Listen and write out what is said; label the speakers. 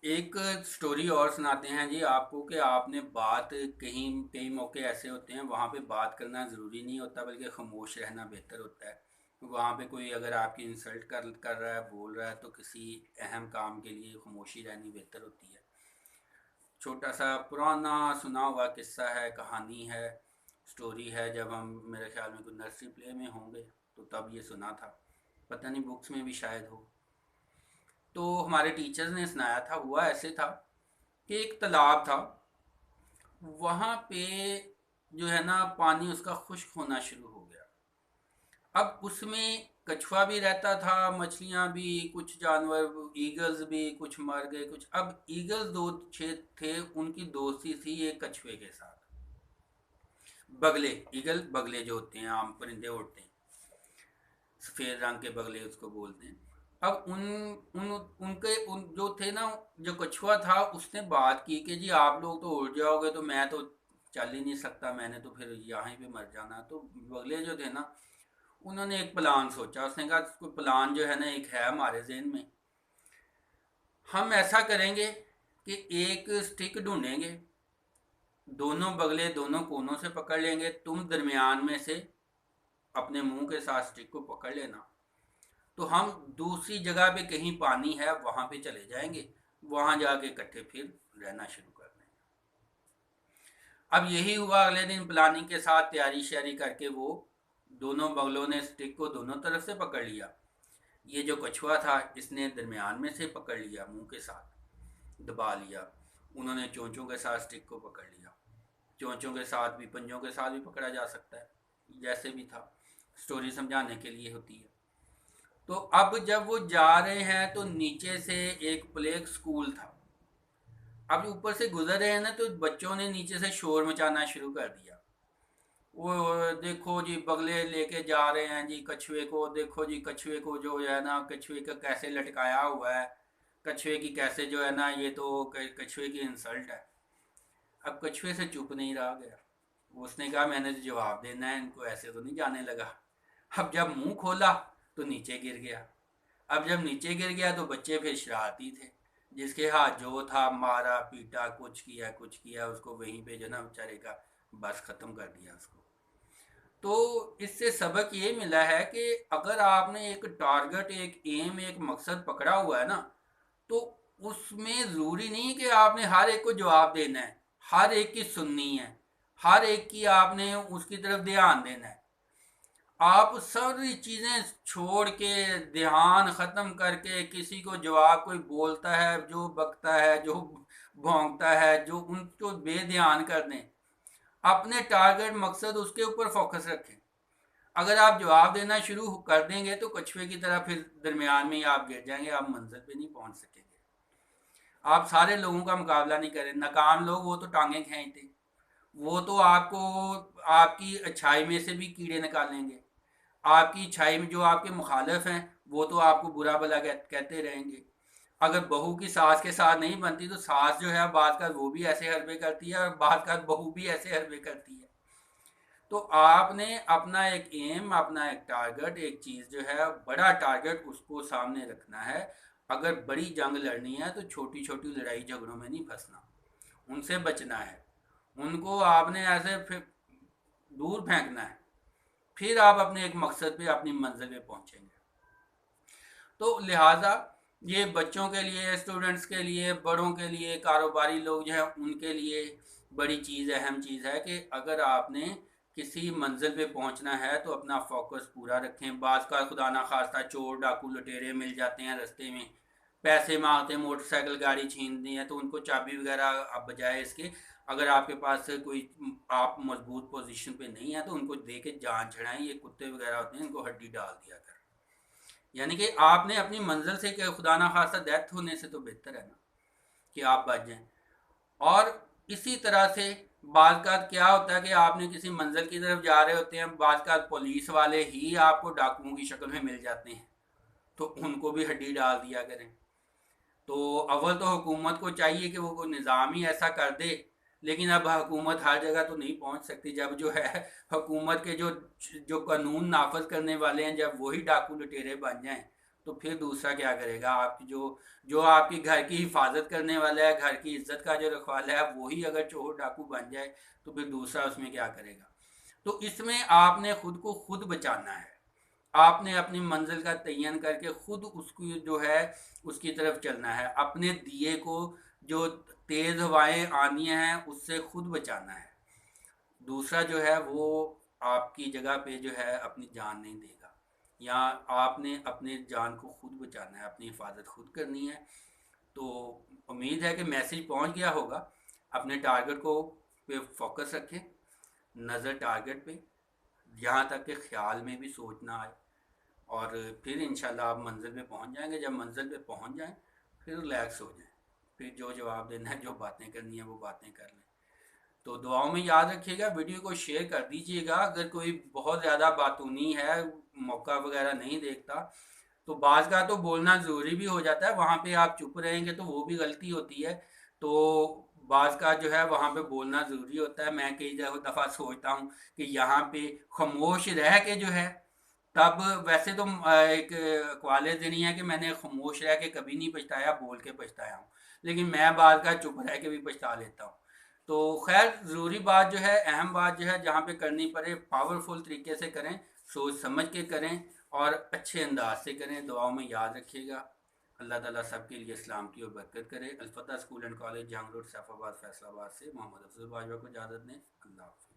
Speaker 1: एक स्टोरी और सुनाते हैं जी आपको कि आपने बात कहीं कई मौके ऐसे होते हैं वहाँ पे बात करना ज़रूरी नहीं होता बल्कि खामोश रहना बेहतर होता है। वहाँ पे कोई अगर आपकी इंसल्ट कर रहा है बोल रहा है तो किसी अहम काम के लिए खामोशी रहनी बेहतर होती है। छोटा सा पुराना सुना हुआ किस्सा है, कहानी है, स्टोरी है। जब हम मेरे ख्याल में कोई नर्सरी प्ले में होंगे तो तब ये सुना था, पता नहीं बुक्स में भी शायद हो। तो हमारे टीचर्स ने सुनाया था। हुआ ऐसे था कि एक तालाब था, वहाँ पे जो है ना पानी उसका खुश्क होना शुरू हो गया। अब उसमें कछुआ भी रहता था, मछलियाँ भी, कुछ जानवर, ईगल्स भी कुछ मर गए कुछ। अब ईगल्स दो छे थे, उनकी दोस्ती थी एक कछुए के साथ। बगले, ईगल बगले जो होते हैं, आम परिंदे उड़ते हैं, सफ़ेद रंग के बगले उसको बोलते हैं। अब उन उन उनके उन जो थे ना, जो कछुआ था उसने बात की कि जी आप लोग तो उड़ जाओगे तो मैं तो चल ही नहीं सकता, मैंने तो फिर यहाँ पे मर जाना। तो बगले जो थे ना, उन्होंने एक प्लान सोचा। उसने कहा कोई प्लान जो है ना एक है हमारे जहन में। हम ऐसा करेंगे कि एक स्टिक ढूंढेंगे, दोनों बगले दोनों कोनों से पकड़ लेंगे, तुम दरमियान में से अपने मुंह के साथ स्टिक को पकड़ लेना। तो हम दूसरी जगह पे कहीं पानी है वहां पे चले जाएंगे, वहां जाके इकट्ठे फिर रहना शुरू कर देंगे। अब यही हुआ, अगले दिन प्लानिंग के साथ तैयारी श्यारी करके वो दोनों बगलों ने स्टिक को दोनों तरफ से पकड़ लिया। ये जो कछुआ था इसने दरमियान में से पकड़ लिया, मुंह के साथ दबा लिया। उन्होंने चोंचों के साथ स्टिक को पकड़ लिया। चोंचों के साथ भी, पंजों के साथ भी पकड़ा जा सकता है, जैसे भी था, स्टोरी समझाने के लिए होती है। तो अब जब वो जा रहे हैं तो नीचे से एक प्ले स्कूल था। अब ऊपर से गुजर रहे हैं ना तो बच्चों ने नीचे से शोर मचाना शुरू कर दिया। वो देखो जी बगले लेके जा रहे हैं जी कछुए को, देखो जी कछुए को जो है ना, कछुए का कैसे लटकाया हुआ है, कछुए की कैसे जो है ना, ये तो कछुए की इंसल्ट है। अब कछुए से चुप नहीं रहा गया। उसने कहा मैंने तो जवाब देना है, इनको ऐसे तो नहीं जाने लगा। अब जब मुंह खोला तो नीचे गिर गया। अब जब नीचे गिर गया तो बच्चे फिर शरारती थे, जिसके हाथ जो था मारा पीटा, कुछ किया उसको वहीं पे जो ना बेचारे का बस खत्म कर दिया उसको। तो इससे सबक ये मिला है कि अगर आपने एक टारगेट, एक एम, एक मकसद पकड़ा हुआ है ना, तो उसमें ज़रूरी नहीं कि आपने हर एक को जवाब देना है, हर एक की सुननी है, हर एक की आपने उसकी तरफ ध्यान देना है। आप सारी चीज़ें छोड़ के, ध्यान ख़त्म करके, किसी को जवाब, कोई बोलता है जो बकता है, जो भौंकता है, जो उनको बेध्यान कर दें। अपने टारगेट मकसद उसके ऊपर फोकस रखें। अगर आप जवाब देना शुरू कर देंगे तो कछुए की तरह फिर दरमियान में ही आप गिर जाएंगे, आप मंजिल पे नहीं पहुंच सकेंगे। आप सारे लोगों का मुकाबला नहीं करें। नाकाम लोग वो तो टांगे खींचते, वो तो आपको आपकी अच्छाई में से भी कीड़े निकालेंगे। आपकी अच्छाई में जो आपके मुखालिफ हैं वो तो आपको बुरा भला कहते रहेंगे। अगर बहू की सास के साथ नहीं बनती तो सास जो है बात का वो भी ऐसे हरबे करती है और बात का बहू भी ऐसे हरबे करती है। तो आपने अपना एक एम, अपना एक टारगेट, एक चीज़ जो है बड़ा टारगेट, उसको सामने रखना है। अगर बड़ी जंग लड़नी है तो छोटी छोटी लड़ाई झगड़ों में नहीं फंसना, उनसे बचना है। उनको आपने ऐसे फिर दूर फेंकना है, फिर आप अपने एक मकसद पे, अपनी मंजिल पे पहुंचेंगे। तो लिहाजा ये बच्चों के लिए, स्टूडेंट्स के लिए, बड़ों के लिए, कारोबारी लोग जो हैं उनके लिए बड़ी चीज़, अहम चीज़ है कि अगर आपने किसी मंजिल पे पहुंचना है तो अपना फोकस पूरा रखें। बाज़ का खुदा ना खास्ता चोर डाकू लुटेरे मिल जाते हैं रास्ते में, पैसे मांगते हैं, मोटरसाइकिल गाड़ी छीन दी है तो उनको चाबी वगैरह, अब बजाय इसके अगर आपके पास कोई, आप मजबूत पोजीशन पे नहीं है तो उनको दे के जान छड़ाएं। ये कुत्ते वगैरह होते हैं, इनको हड्डी डाल दिया कर। यानी कि आपने अपनी मंजिल से, कि खुदा ना खास्ता डेथ होने से तो बेहतर है ना कि आप बच जाएं। और इसी तरह से बाज़ का क्या होता है कि आपने किसी मंजिल की तरफ जा रहे होते हैं, बाज़ का पुलिस वाले ही आपको डाकुओं की शक्ल में मिल जाते हैं, तो उनको भी हड्डी डाल दिया करें। तो अव्वल तो हुकूमत को चाहिए कि वो कोई निज़ाम ही ऐसा कर दे। लेकिन अब हुकूमत हर जगह तो नहीं पहुंच सकती। जब जो है हुकूमत के जो जो कानून नाफज करने वाले हैं, जब वही डाकू लुटेरे बन जाएं तो फिर दूसरा क्या करेगा? आपकी जो जो आपकी घर की हिफाजत करने वाला है, घर की इज्जत का जो रखवाला है, वही अगर चोर डाकू बन जाए तो फिर दूसरा उसमें क्या करेगा? तो इसमें आपने खुद को खुद बचाना है। आपने अपनी मंजिल का तयन करके खुद उसको जो है उसकी तरफ चलना है। अपने दिए को जो तेज हवाएं आनी हैं उससे खुद बचाना है। दूसरा जो है वो आपकी जगह पे जो है अपनी जान नहीं देगा, या आपने अपने जान को खुद बचाना है, अपनी हिफाजत खुद करनी है। तो उम्मीद है कि मैसेज पहुंच गया होगा। अपने टारगेट को पे फोकस रखें, नज़र टारगेट पे, यहाँ तक कि ख्याल में भी सोचना आए, और फिर इंशाल्लाह आप मंजिल पे पहुंच जाएंगे। जब मंजिल पे पहुंच जाएं फिर रिलैक्स हो जाएं, फिर जो जवाब देना है, जो बातें करनी है वो बातें कर लें। तो दुआओं में याद रखिएगा, वीडियो को शेयर कर दीजिएगा। अगर कोई बहुत ज़्यादा बातूनी है, मौका वगैरह नहीं देखता, तो बाज़ का तो बोलना ज़रूरी भी हो जाता है। वहाँ पे आप चुप रहेंगे तो वो भी गलती होती है। तो बाज़ का जो है वहाँ पे बोलना ज़रूरी होता है। मैं कई दफ़ा सोचता हूँ कि यहाँ पे खामोश रह के जो है, तब वैसे तो एक कवाले नहीं है कि मैंने खामोश रह के कभी नहीं पछताया, बोल के पछताया हूँ। लेकिन मैं बाज़ का चुप रह के भी पछता लेता हूँ। तो खैर, ज़रूरी बात जो है, अहम बात जो है, जहाँ पे करनी पड़े पावरफुल तरीके से करें, सोच समझ के करें और अच्छे अंदाज से करें। दुआओं में याद रखिएगा। अल्लाह ताला सबके लिए इस्लाम की और बरकत करे। Alfatah school and college, Jhang road, Saifabad, Faisalabad से मोहम्मद अफजल बाजवा को इजाज़त दें। अल्लाह हाफ़िज़।